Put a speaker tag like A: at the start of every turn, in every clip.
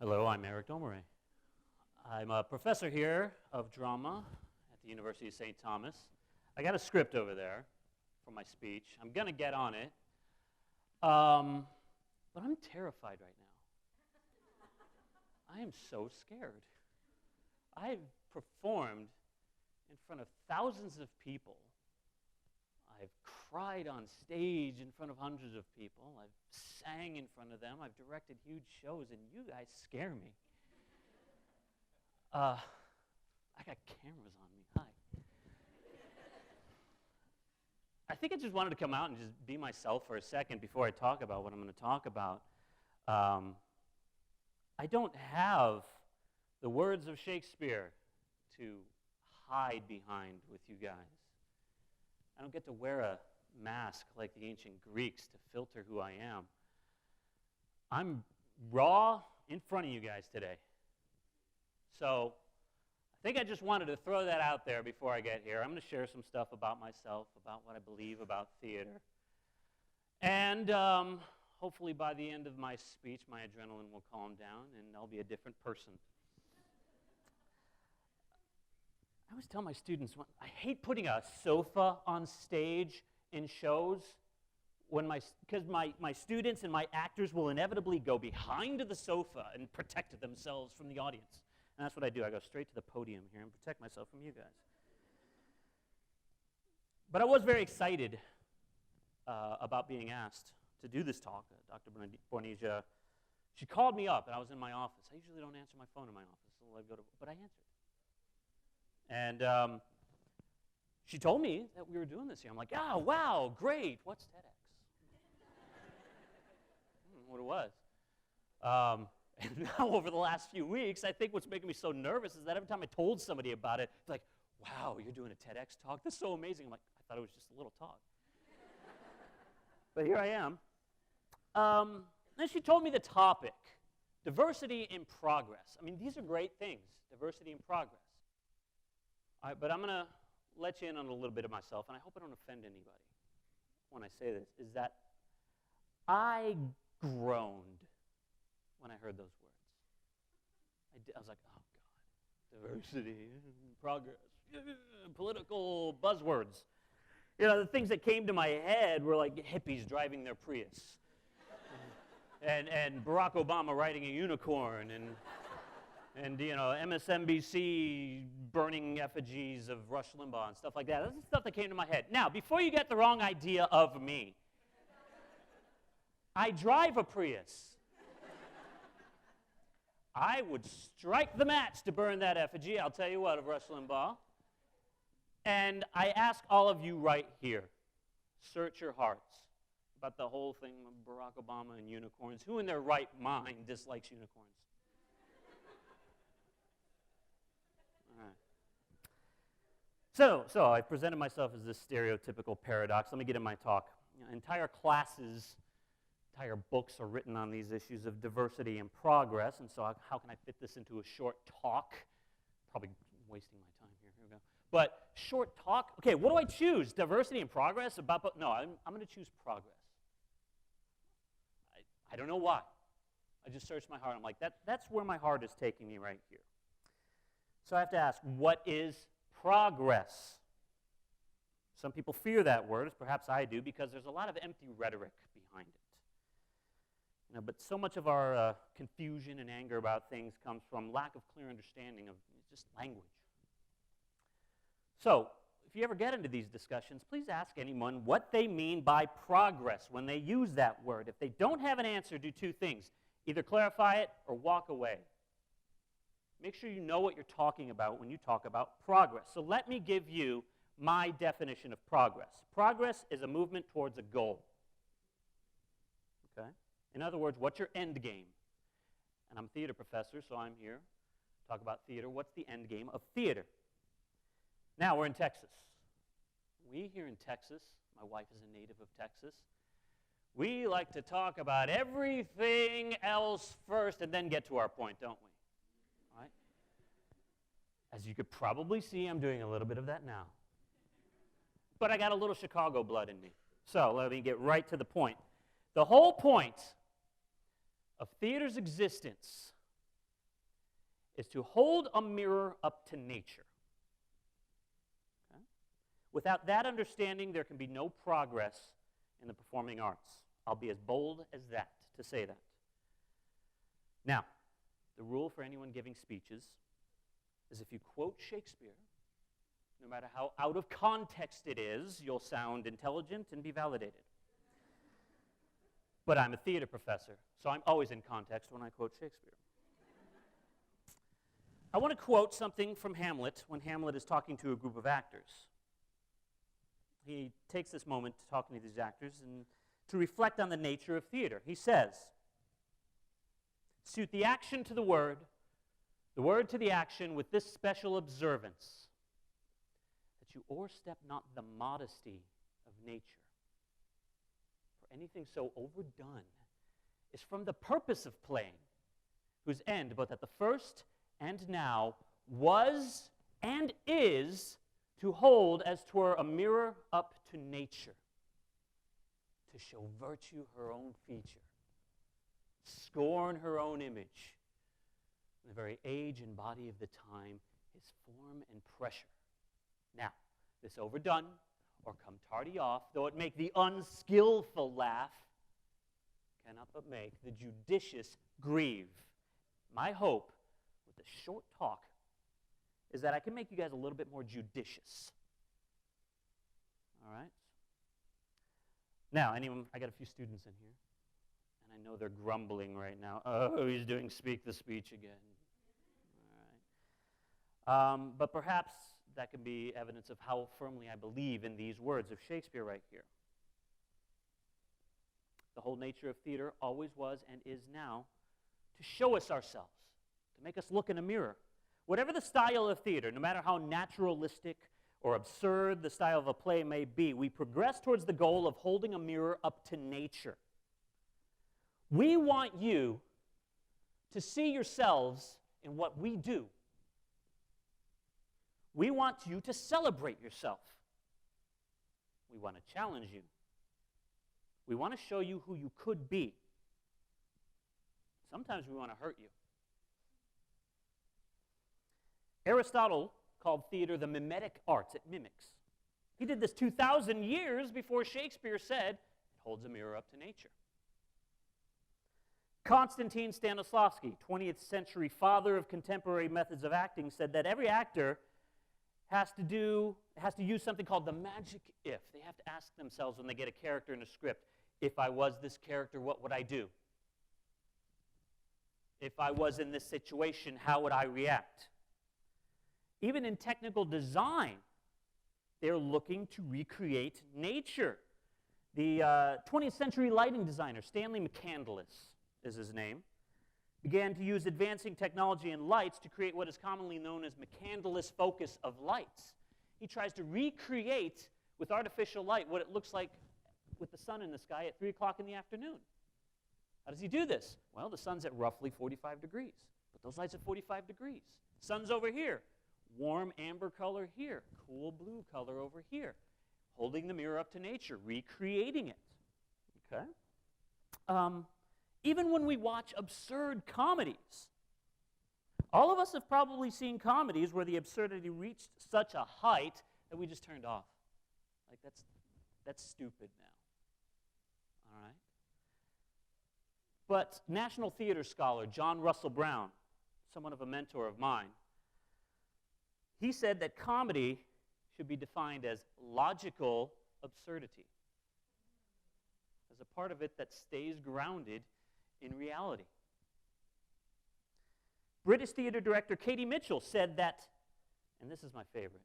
A: Hello, I'm Eric Domare. I'm a professor here of drama at the University of St. Thomas. I got a script over there for my speech. I'm going to get on it, but I'm terrified right now. I am so scared. I've performed in front of thousands of people. I've cried on stage in front of hundreds of people. I've sang in front of them. I've directed huge shows, and you guys scare me. I got cameras on me. Hi. I think I just wanted to come out and just be myself for a second before I talk about what I'm going to talk about. I don't have the words of Shakespeare to hide behind with you guys. I don't get to wear a mask like the ancient Greeks to filter who I am. I'm raw in front of you guys today. So I think I just wanted to throw that out there before I get here. I'm going to share some stuff about myself, about what I believe about theater. And hopefully by the end of my speech, my adrenaline will calm down and I'll be a different person. I always tell my students, I hate putting a sofa on stage in shows because my students and my actors will inevitably go behind the sofa and protect themselves from the audience. And that's what I do. I go straight to the podium here and protect myself from you guys. But I was very excited about being asked to do this talk. Dr. Bornesia, she called me up and I was in my office. I usually don't answer my phone in my office, but I answered. And she told me that we were doing this here. I'm like, oh, wow, great. What's TEDx? What it was. And now over the last few weeks, I think what's making me so nervous is that every time I told somebody about it, it's like, wow, you're doing a TEDx talk? That's so amazing. I'm like, I thought it was just a little talk. But here I am. Then she told me the topic, diversity in progress. I mean, these are great things, diversity in progress. All right, but I'm going to let you in on a little bit of myself, and I hope I don't offend anybody when I say this, is that I groaned when I heard those words. I was like, oh, God, diversity, progress, political buzzwords. You know, the things that came to my head were like hippies driving their Prius and Barack Obama riding a unicorn and you know, MSNBC burning effigies of Rush Limbaugh and stuff like that. That's the stuff that came to my head. Now, before you get the wrong idea of me, I drive a Prius. I would strike the match to burn that effigy, I'll tell you what, of Rush Limbaugh. And I ask all of you right here, search your hearts about the whole thing of Barack Obama and unicorns. Who in their right mind dislikes unicorns? So I presented myself as this stereotypical paradox. Let me get in my talk. You know, entire classes, entire books are written on these issues of diversity and progress, and so how can I fit this into a short talk? Probably wasting my time here. Here we go. But short talk, okay, what do I choose? Diversity and progress? No, I'm going to choose progress. I don't know why. I just searched my heart. I'm like, that's where my heart is taking me right here. So I have to ask, what is progress? Some people fear that word, as perhaps I do, because there's a lot of empty rhetoric behind it. You know, but so much of our confusion and anger about things comes from lack of clear understanding of just language. So, if you ever get into these discussions, please ask anyone what they mean by progress when they use that word. If they don't have an answer, do two things. Either clarify it or walk away. Make sure you know what you're talking about when you talk about progress. So let me give you my definition of progress. Progress is a movement towards a goal. Okay? In other words, what's your end game? And I'm a theater professor, so I'm here to talk about theater. What's the end game of theater? Now, we're in Texas. We here in Texas, my wife is a native of Texas, we like to talk about everything else first and then get to our point, don't we? As you could probably see, I'm doing a little bit of that now. But I got a little Chicago blood in me. So let me get right to the point. The whole point of theater's existence is to hold a mirror up to nature. Okay? Without that understanding, there can be no progress in the performing arts. I'll be as bold as that to say that. Now, the rule for anyone giving speeches is if you quote Shakespeare, no matter how out of context it is, you'll sound intelligent and be validated. But I'm a theater professor, so I'm always in context when I quote Shakespeare. I want to quote something from Hamlet when Hamlet is talking to a group of actors. He takes this moment talking to these actors and to reflect on the nature of theater. He says, "Suit the action to the word to the action with this special observance, that you o'erstep not the modesty of nature. For anything so overdone is from the purpose of playing, whose end, both at the first and now, was and is to hold as 'twere a mirror up to nature, to show virtue her own feature, scorn her own image, in the very age and body of the time, his form and pressure. Now, this overdone, or come tardy off, though it make the unskillful laugh, cannot but make the judicious grieve." My hope with this short talk is that I can make you guys a little bit more judicious. All right? Now, I got a few students in here, and I know they're grumbling right now. Oh, he's doing speak the speech again. All right. But perhaps that can be evidence of how firmly I believe in these words of Shakespeare right here. The whole nature of theater always was and is now to show us ourselves, to make us look in a mirror. Whatever the style of theater, no matter how naturalistic or absurd the style of a play may be, we progress towards the goal of holding a mirror up to nature. We want you to see yourselves in what we do. We want you to celebrate yourself. We want to challenge you. We want to show you who you could be. Sometimes we want to hurt you. Aristotle called theater the mimetic arts. It mimics. He did this 2,000 years before Shakespeare said, "It holds a mirror up to nature." Konstantin Stanislavski, 20th century father of contemporary methods of acting, said that every actor has to use something called the magic if. They have to ask themselves when they get a character in a script, if I was this character, what would I do? If I was in this situation, how would I react? Even in technical design, they're looking to recreate nature. The 20th century lighting designer, Stanley McCandless is his name, began to use advancing technology and lights to create what is commonly known as McCandless focus of lights. He tries to recreate with artificial light what it looks like with the sun in the sky at 3 o'clock in the afternoon. How does he do this? Well, the sun's at roughly 45 degrees. Put those lights at 45 degrees. Sun's over here. Warm amber color here. Cool blue color over here. Holding the mirror up to nature, recreating it. Okay? Even when we watch absurd comedies, all of us have probably seen comedies where the absurdity reached such a height that we just turned off. Like, that's stupid now. All right? But National Theater scholar John Russell Brown, somewhat of a mentor of mine, he said that comedy should be defined as logical absurdity, as a part of it that stays grounded in reality. British theater director Katie Mitchell said that, and this is my favorite,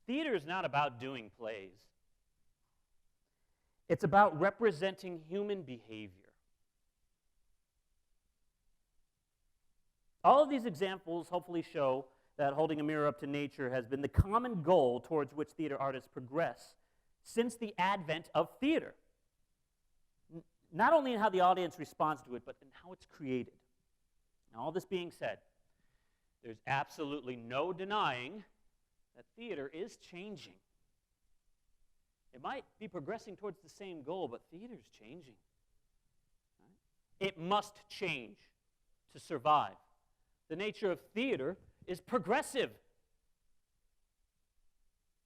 A: theater is not about doing plays. It's about representing human behavior. All of these examples hopefully show that holding a mirror up to nature has been the common goal towards which theater artists progress since the advent of theater. Not only in how the audience responds to it, but in how it's created. Now, all this being said, there's absolutely no denying that theater is changing. It might be progressing towards the same goal, but theater's changing. Right? It must change to survive. The nature of theater is progressive.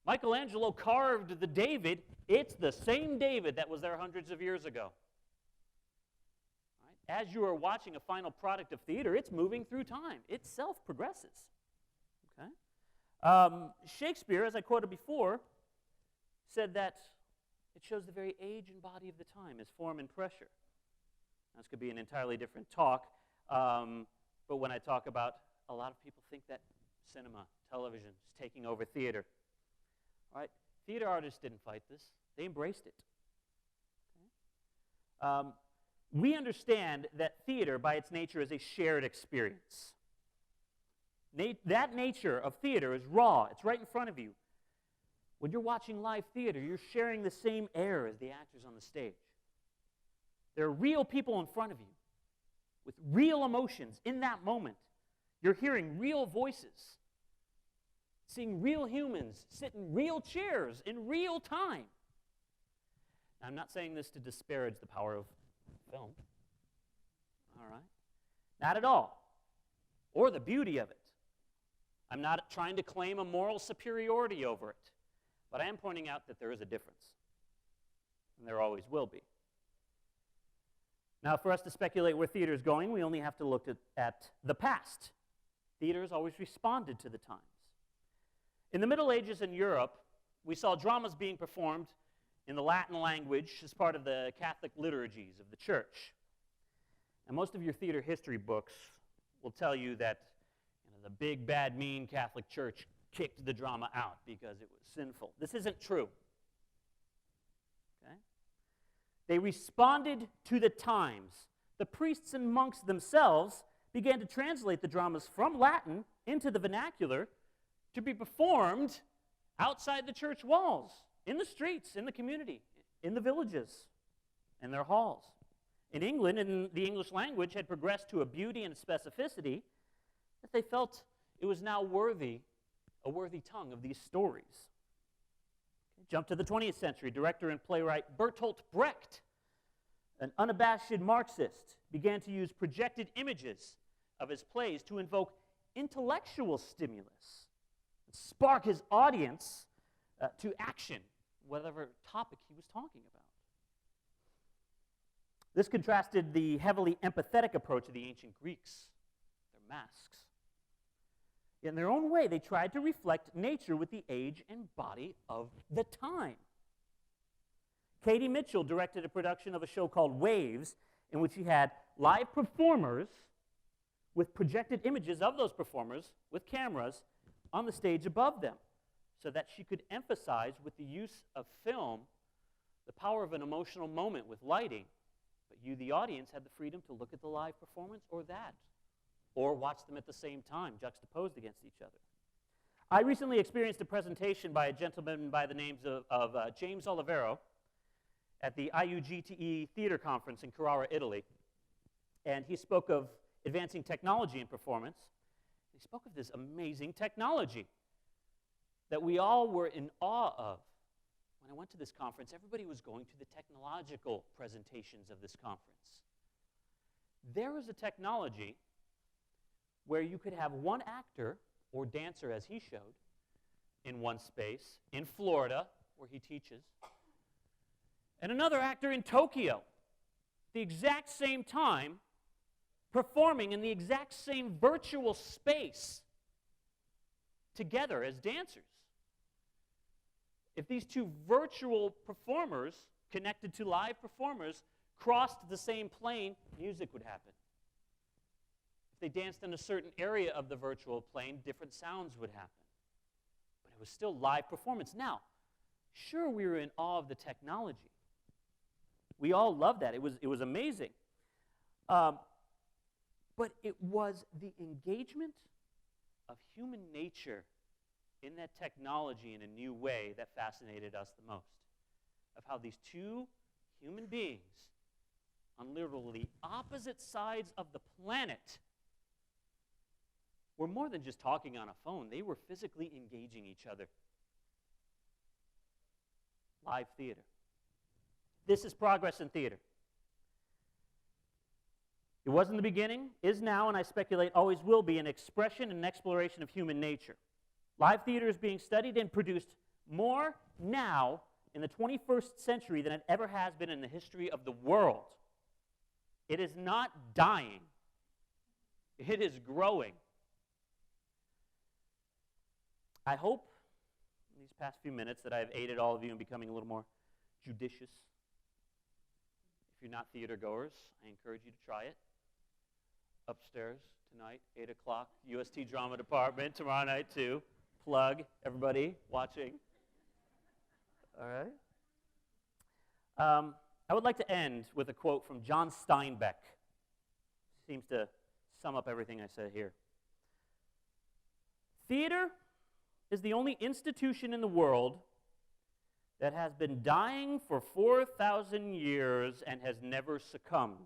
A: Michelangelo carved the David. It's the same David that was there hundreds of years ago. Right? As you are watching a final product of theater, it's moving through time. It self-progresses. Okay? Shakespeare, as I quoted before, said that it shows the very age and body of the time as form and pressure. Now, this could be an entirely different talk, but when I talk about, a lot of people think that cinema, television is taking over theater. Right? Theater artists didn't fight this. They embraced it. Okay? We understand that theater, by its nature, is a shared experience. That nature of theater is raw. It's right in front of you. When you're watching live theater, you're sharing the same air as the actors on the stage. There are real people in front of you with real emotions in that moment. You're hearing real voices, seeing real humans sit in real chairs in real time. Now, I'm not saying this to disparage the power of film. All right? Not at all. Or the beauty of it. I'm not trying to claim a moral superiority over it. But I am pointing out that there is a difference. And there always will be. Now, for us to speculate where theater is going, we only have to look at the past. Theater has always responded to the times. In the Middle Ages in Europe, we saw dramas being performed in the Latin language as part of the Catholic liturgies of the church. And most of your theater history books will tell you that the big, bad, mean Catholic Church kicked the drama out because it was sinful. This isn't true. Okay? They responded to the times. The priests and monks themselves began to translate the dramas from Latin into the vernacular to be performed outside the church walls, in the streets, in the community, in the villages, in their halls. In England, and the English language had progressed to a beauty and a specificity that they felt it was now a worthy tongue of these stories. Okay, jump to the 20th century. Director and playwright Bertolt Brecht, an unabashed Marxist, began to use projected images of his plays to invoke intellectual stimulus, and spark his audience to action, whatever topic he was talking about. This contrasted the heavily empathetic approach of the ancient Greeks, their masks. In their own way, they tried to reflect nature with the age and body of the time. Katie Mitchell directed a production of a show called Waves, in which she had live performers with projected images of those performers with cameras on the stage above them, so that she could emphasize with the use of film the power of an emotional moment with lighting. But you, the audience, had the freedom to look at the live performance or that, or watch them at the same time, juxtaposed against each other. I recently experienced a presentation by a gentleman by the names of James Olivero at the IUGTE Theater Conference in Carrara, Italy. And he spoke of advancing technology in performance. He spoke of this amazing technology that we all were in awe of. When I went to this conference, everybody was going to the technological presentations of this conference. There was a technology where you could have one actor or dancer, as he showed, in one space, in Florida, where he teaches, and another actor in Tokyo, the exact same time, performing in the exact same virtual space together as dancers. If these two virtual performers, connected to live performers, crossed the same plane, music would happen. If they danced in a certain area of the virtual plane, different sounds would happen. But it was still live performance. Now, sure, we were in awe of the technology. We all loved that. It was amazing. But it was the engagement of human nature in that technology in a new way that fascinated us the most. Of how these two human beings on literally opposite sides of the planet were more than just talking on a phone. They were physically engaging each other. Live theater. This is progress in theater. It was in the beginning, is now, and I speculate always will be an expression and an exploration of human nature. Live theater is being studied and produced more now in the 21st century than it ever has been in the history of the world. It is not dying. It is growing. I hope in these past few minutes that I have aided all of you in becoming a little more judicious. If you're not theater goers, I encourage you to try it. Upstairs tonight, 8 o'clock, UST Drama Department, tomorrow night too. Plug, everybody watching. All right. I would like to end with a quote from John Steinbeck. Seems to sum up everything I said here. Theater is the only institution in the world that has been dying for 4,000 years and has never succumbed.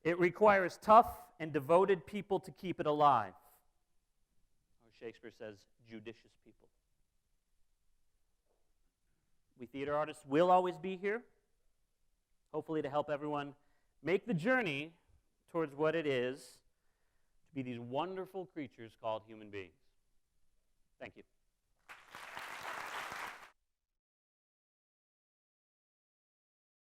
A: It requires tough and devoted people to keep it alive. Or Shakespeare says, judicious people. We theater artists will always be here, hopefully to help everyone make the journey towards what it is to be these wonderful creatures called human beings. Thank you.